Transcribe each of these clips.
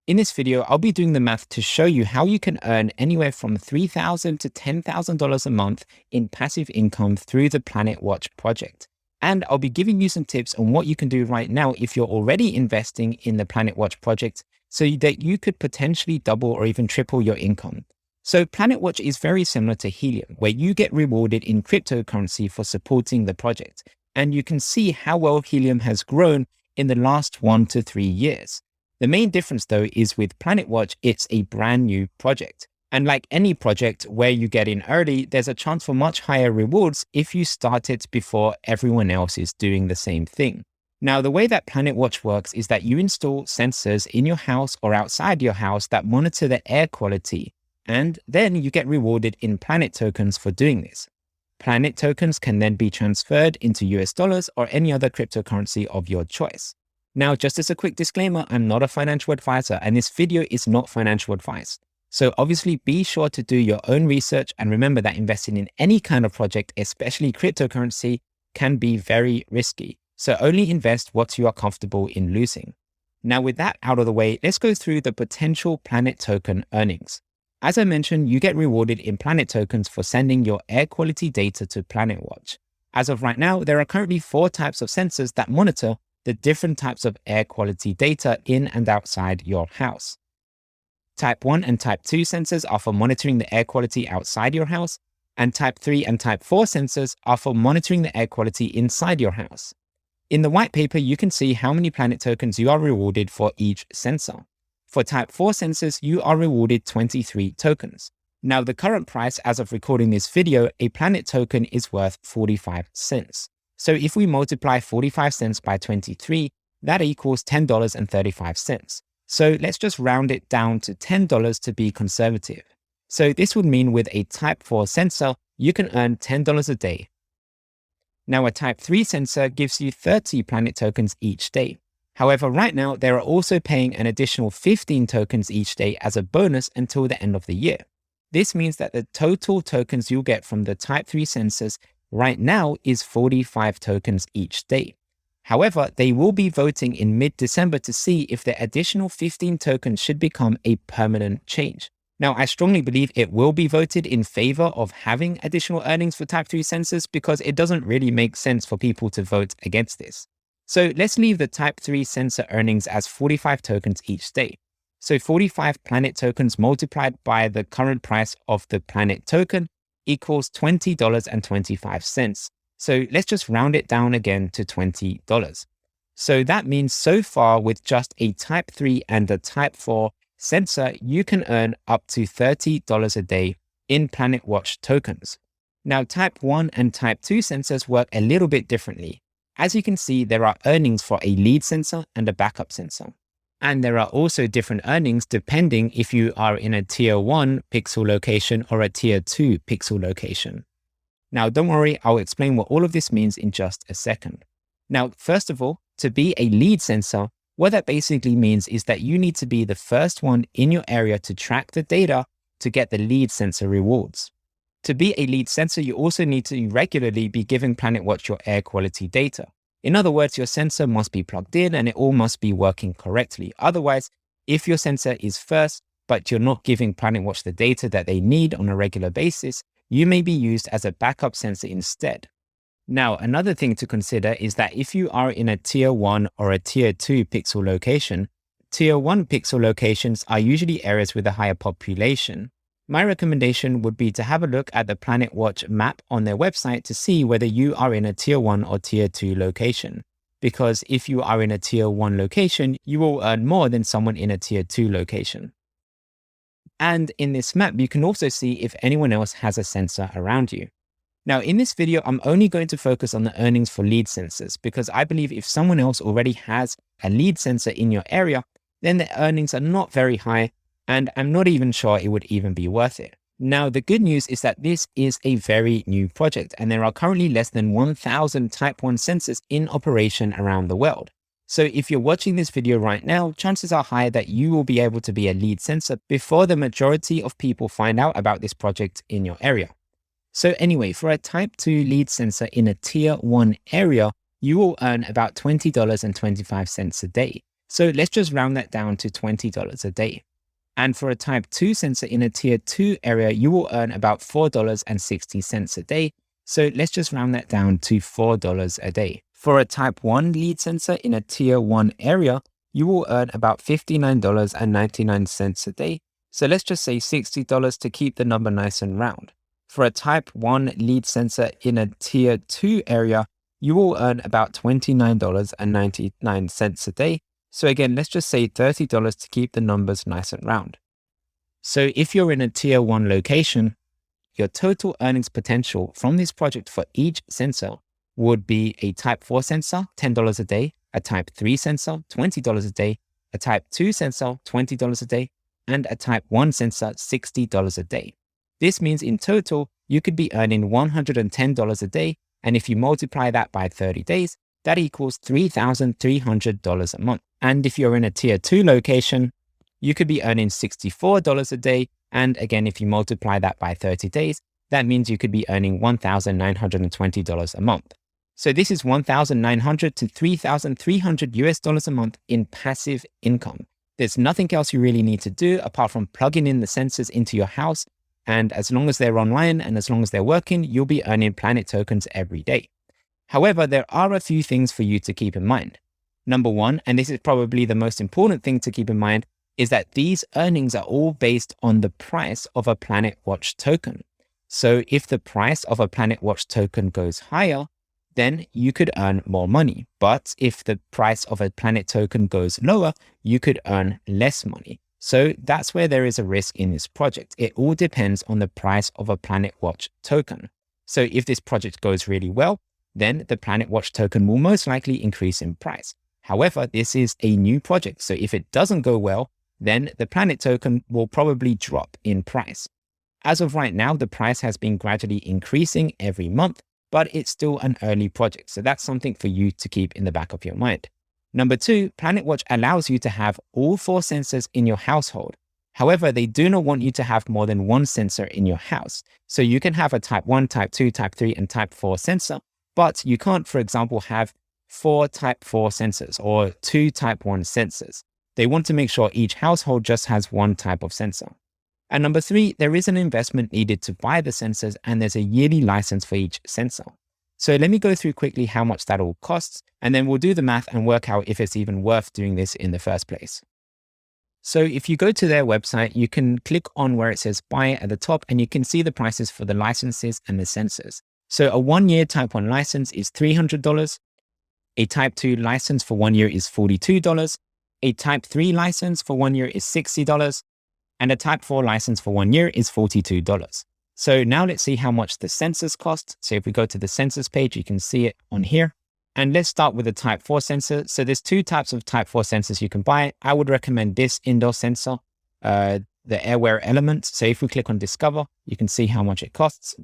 In this video, I'll be doing the math to show you how you can earn anywhere from $3,000 to $10,000 a month in passive income through the PlanetWatch project. And I'll be giving you some tips on what you can do right now if you're already investing in the PlanetWatch project so that you could potentially double or even triple your income. So PlanetWatch is very similar to Helium, where you get rewarded in cryptocurrency for supporting the project. And you can see how well Helium has grown in the last 1 to 3 years. The main difference though is with PlanetWatch, it's a brand new project. And like any project where you get in early, there's a chance for much higher rewards if you start it before everyone else is doing the same thing. Now, the way that PlanetWatch works is that you install sensors in your house or outside your house that monitor the air quality, and then you get rewarded in Planet tokens for doing this. Planet tokens can then be transferred into US dollars or any other cryptocurrency of your choice. Now, just as a quick disclaimer, I'm not a financial advisor and this video is not financial advice. So obviously be sure to do your own research and remember that investing in any kind of project, especially cryptocurrency, can be very risky. So only invest what you are comfortable in losing. Now, with that out of the way, let's go through the potential Planet token earnings. As I mentioned, you get rewarded in Planet tokens for sending your air quality data to PlanetWatch. As of right now, there are currently 4 types of sensors that monitor the different types of air quality data in and outside your house. Type 1 and Type 2 sensors are for monitoring the air quality outside your house, and Type 3 and Type 4 sensors are for monitoring the air quality inside your house. In the white paper, you can see how many Planet tokens you are rewarded for each sensor. For Type 4 sensors, you are rewarded 23 tokens. Now, the current price as of recording this video, a Planet token is worth 45 cents. So if we multiply 45 cents by 23, that equals $10.35. So let's just round it down to $10 to be conservative. So this would mean with a Type 4 sensor, you can earn $10 a day. Now a Type 3 sensor gives you 30 Planet tokens each day. However, right now, they are also paying an additional 15 tokens each day as a bonus until the end of the year. This means that the total tokens you'll get from the Type 3 sensors right now is 45 tokens each day. However, they will be voting in mid-December to see if the additional 15 tokens should become a permanent change. Now, I strongly believe it will be voted in favor of having additional earnings for Type 3 sensors because it doesn't really make sense for people to vote against this. So let's leave the Type 3 sensor earnings as 45 tokens each day. So 45 Planet tokens multiplied by the current price of the Planet token equals $20.25. So let's just round it down again to $20. So that means so far with just a Type 3 and a Type 4 sensor, you can earn up to $30 a day in PlanetWatch tokens. Now, Type 1 and Type 2 sensors work a little bit differently. As you can see, there are earnings for a lead sensor and a backup sensor. And there are also different earnings depending if you are in a tier 1 pixel location or a tier 2 pixel location. Now, don't worry, I'll explain what all of this means in just a second. Now, first of all, to be a lead sensor, what that basically means is that you need to be the first one in your area to track the data to get the lead sensor rewards. To be a lead sensor, you also need to regularly be giving PlanetWatch your air quality data. In other words, your sensor must be plugged in and it all must be working correctly. Otherwise, if your sensor is first, but you're not giving PlanetWatch the data that they need on a regular basis, you may be used as a backup sensor instead. Now, another thing to consider is that if you are in a tier 1 or a tier 2 pixel location, tier 1 pixel locations are usually areas with a higher population. My recommendation would be to have a look at the PlanetWatch map on their website to see whether you are in a tier 1 or tier 2 location. Because if you are in a tier 1 location, you will earn more than someone in a tier 2 location. And in this map, you can also see if anyone else has a sensor around you. Now, in this video, I'm only going to focus on the earnings for lead sensors because I believe if someone else already has a lead sensor in your area, then the earnings are not very high, and I'm not even sure it would even be worth it. Now, the good news is that this is a very new project, and there are currently less than 1,000 Type 1 sensors in operation around the world. So if you're watching this video right now, chances are high that you will be able to be a lead sensor before the majority of people find out about this project in your area. So anyway, for a Type 2 lead sensor in a tier 1 area, you will earn about $20.25 a day. So let's just round that down to $20 a day. And for a type 2 sensor in a tier 2 area, you will earn about $4.60 a day. So let's just round that down to $4 a day. For a type 1 lead sensor in a tier 1 area, you will earn about $59.99 a day. So let's just say $60 to keep the number nice and round. For a type 1 lead sensor in a tier 2 area, you will earn about $29.99 a day. So again, let's just say $30 to keep the numbers nice and round. So if you're in a tier 1 location, your total earnings potential from this project for each sensor would be a type 4 sensor, $10 a day, a type 3 sensor, $20 a day, a type 2 sensor, $20 a day, and a type 1 sensor, $60 a day. This means in total, you could be earning $110 a day. And if you multiply that by 30 days, that equals $3,300 a month. And if you're in a tier 2 location, you could be earning $64 a day. And again, if you multiply that by 30 days, that means you could be earning $1,920 a month. So this is $1,900 to $3,300 a month in passive income. There's nothing else you really need to do apart from plugging in the sensors into your house. And as long as they're online and as long as they're working, you'll be earning Planet tokens every day. However, there are a few things for you to keep in mind. Number one, and this is probably the most important thing to keep in mind, is that these earnings are all based on the price of a PlanetWatch token. So if the price of a PlanetWatch token goes higher, then you could earn more money. But if the price of a Planet token goes lower, you could earn less money. So that's where there is a risk in this project. It all depends on the price of a PlanetWatch token. So if this project goes really well, then the PlanetWatch token will most likely increase in price. However, this is a new project. So if it doesn't go well, then the Planet token will probably drop in price. As of right now, the price has been gradually increasing every month, but it's still an early project. So that's something for you to keep in the back of your mind. Number two, PlanetWatch allows you to have all 4 sensors in your household. However, they do not want you to have more than 1 sensor in your house. So you can have a type 1, type 2, type 3, and type 4 sensor, but you can't, for example, have 4 type 4 sensors or 2 type 1 sensors. They want to make sure each household just has 1 type of sensor. And number 3, there is an investment needed to buy the sensors, and there's a yearly license for each sensor. So let me go through quickly how much that all costs, and then we'll do the math and work out if it's even worth doing this in the first place. So if you go to their website, you can click on where it says buy at the top, and you can see the prices for the licenses and the sensors. So a 1-year type 1 license is $300. A type 2 license for 1 year is $42. A type 3 license for 1 year is $60. And a type 4 license for 1 year is $42. So now let's see how much the sensors cost. So if we go to the sensors page, you can see it on here. And let's start with the type 4 sensor. So there's 2 types of type 4 sensors you can buy. I would recommend this indoor sensor, the Airwear Element. So if we click on Discover, you can see how much it costs.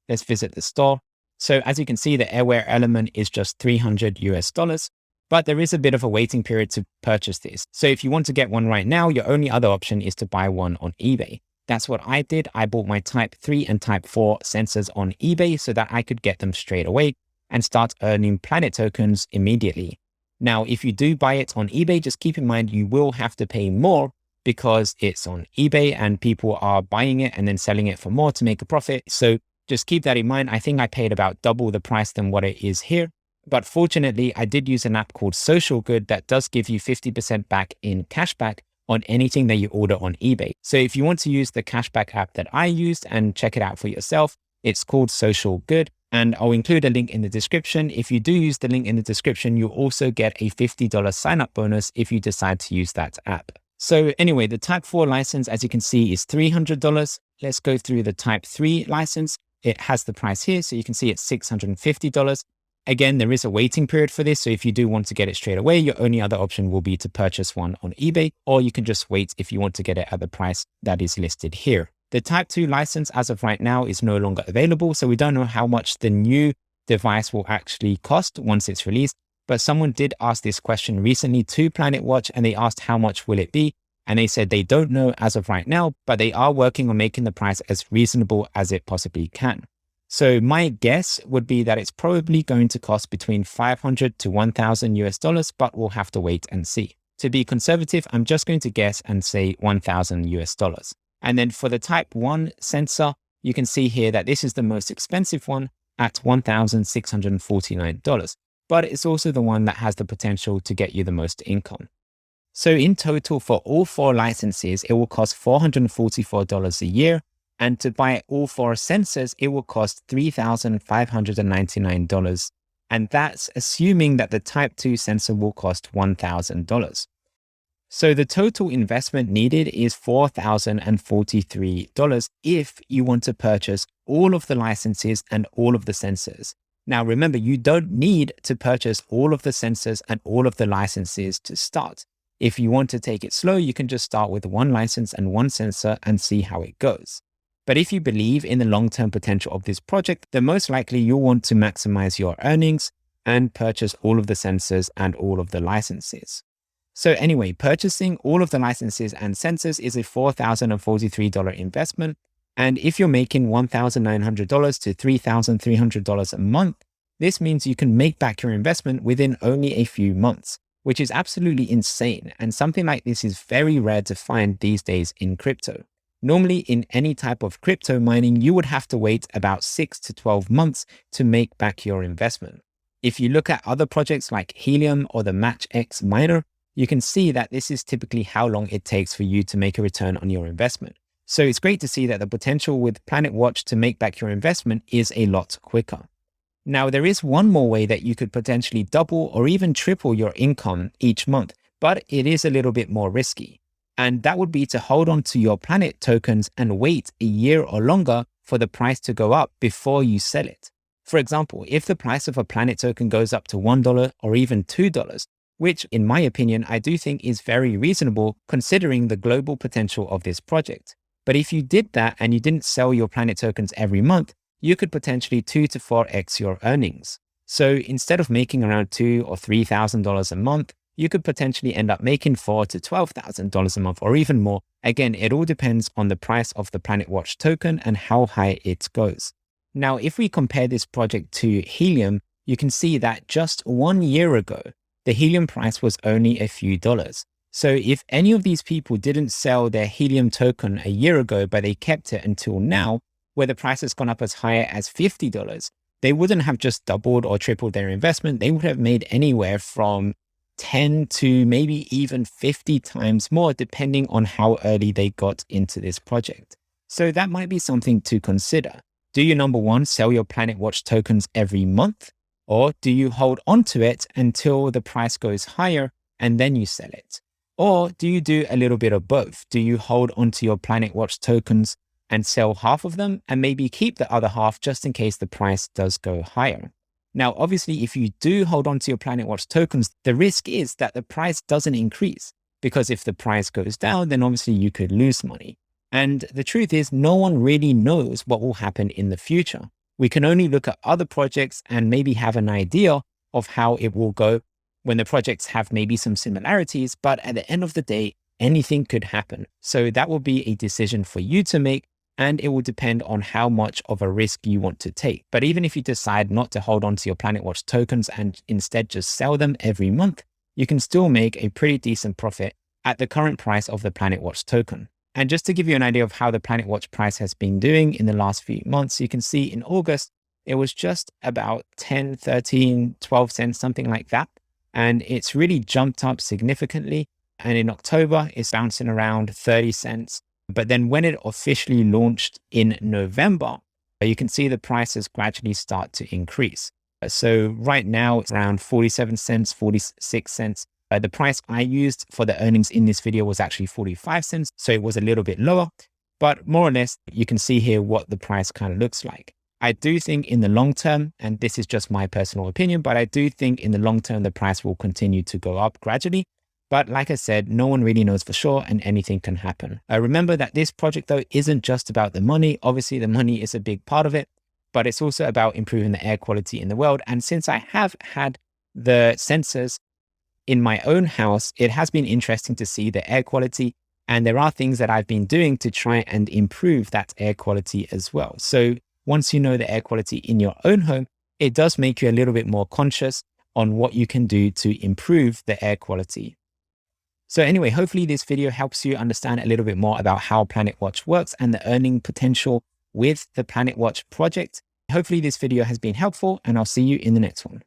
Let's visit the store. So as you can see, the Airwear Element is just $300, but there is a bit of a waiting period to purchase this. So if you want to get one right now, your only other option is to buy one on eBay. That's what I did. I bought my type 3 and type 4 sensors on eBay so that I could get them straight away and start earning Planet tokens immediately. Now, if you do buy it on eBay, just keep in mind you will have to pay more because it's on eBay and people are buying it and then selling it for more to make a profit. So just keep that in mind. I think I paid about double the price than what it is here. But fortunately, I did use an app called Social Good that does give you 50% back in cashback on anything that you order on eBay. So if you want to use the cashback app that I used and check it out for yourself, it's called Social Good. And I'll include a link in the description. If you do use the link in the description, you'll also get a $50 sign-up bonus if you decide to use that app. So anyway, the type 4 license, as you can see, is $300. Let's go through the type 3 license. It has the price here. So you can see it's $650. Again, there is a waiting period for this. So if you do want to get it straight away, your only other option will be to purchase one on eBay, or you can just wait if you want to get it at the price that is listed here. The type 2 license as of right now is no longer available. So we don't know how much the new device will actually cost once it's released. But someone did ask this question recently to PlanetWatch, and they asked how much will it be? And they said they don't know as of right now, but they are working on making the price as reasonable as it possibly can. So my guess would be that it's probably going to cost between $500 to $1,000, but we'll have to wait and see. To be conservative, I'm just going to guess and say 1,000 US dollars. And then for the type 1 sensor, you can see here that this is the most expensive one at $1,649, but it's also the one that has the potential to get you the most income. So in total, for all 4 licenses, it will cost $444 a year. And to buy all 4 sensors, it will cost $3,599. And that's assuming that the type 2 sensor will cost $1,000. So the total investment needed is $4,043 if you want to purchase all of the licenses and all of the sensors. Now, remember, you don't need to purchase all of the sensors and all of the licenses to start. If you want to take it slow, you can just start with 1 license and 1 sensor and see how it goes. But if you believe in the long-term potential of this project, then most likely you'll want to maximize your earnings and purchase all of the sensors and all of the licenses. So anyway, purchasing all of the licenses and sensors is a $4,043 investment. And if you're making $1,900 to $3,300 a month, this means you can make back your investment within only a few months, which is absolutely insane. And something like this is very rare to find these days in crypto. Normally, in any type of crypto mining, you would have to wait about 6 to 12 months to make back your investment. If you look at other projects like Helium or the MatchX miner, you can see that this is typically how long it takes for you to make a return on your investment. So it's great to see that the potential with PlanetWatch to make back your investment is a lot quicker. Now, there is one more way that you could potentially double or even triple your income each month, but it is a little bit more risky. And that would be to hold on to your Planet tokens and wait a year or longer for the price to go up before you sell it. For example, if the price of a Planet token goes up to $1 or even $2, which in my opinion, I do think is very reasonable considering the global potential of this project. But if you did that and you didn't sell your Planet tokens every month, you could potentially 2 to 4x your earnings. So instead of making around $2,000 or $3,000 a month, you could potentially end up making $4,000 to $12,000 a month or even more. Again, it all depends on the price of the PlanetWatch token and how high it goes. Now, if we compare this project to Helium, you can see that just 1 year ago, the Helium price was only a few dollars. So if any of these people didn't sell their Helium token a year ago, but they kept it until now, where the price has gone up as high as $50, they wouldn't have just doubled or tripled their investment. They would have made anywhere from 10 to maybe even 50 times more, depending on how early they got into this project. So that might be something to consider. Do you, number one, sell your PlanetWatch tokens every month? Or do you hold on to it until the price goes higher and then you sell it? Or do you do a little bit of both? Do you hold onto your PlanetWatch tokens and sell half of them and maybe keep the other half just in case the price does go higher? Now, obviously, if you do hold on to your PlanetWatch tokens, the risk is that the price doesn't increase, because if the price goes down, then obviously you could lose money. And the truth is, no one really knows what will happen in the future. We can only look at other projects and maybe have an idea of how it will go when the projects have maybe some similarities, but at the end of the day, anything could happen. So that will be a decision for you to make, and it will depend on how much of a risk you want to take. But even if you decide not to hold on to your PlanetWatch tokens and instead just sell them every month, you can still make a pretty decent profit at the current price of the PlanetWatch token. And just to give you an idea of how the PlanetWatch price has been doing in the last few months, you can see in August, it was just about 10, 13, 12 cents, something like that. And it's really jumped up significantly. And in October, it's bouncing around 30 cents. But then when it officially launched in November, you can see the prices gradually start to increase. So right now it's around 47 cents, 46 cents. The price I used for the earnings in this video was actually 45 cents. So it was a little bit lower, but more or less you can see here what the price kind of looks like. I do think in the long term, and this is just my personal opinion, but I do think in the long term, the price will continue to go up gradually. But like I said, no one really knows for sure and anything can happen. Remember that this project though isn't just about the money. Obviously the money is a big part of it, but it's also about improving the air quality in the world. And since I have had the sensors in my own house, it has been interesting to see the air quality. And there are things that I've been doing to try and improve that air quality as well. So once you know the air quality in your own home, it does make you a little bit more conscious on what you can do to improve the air quality. So anyway, hopefully this video helps you understand a little bit more about how PlanetWatch works and the earning potential with the PlanetWatch project. Hopefully this video has been helpful, and I'll see you in the next one.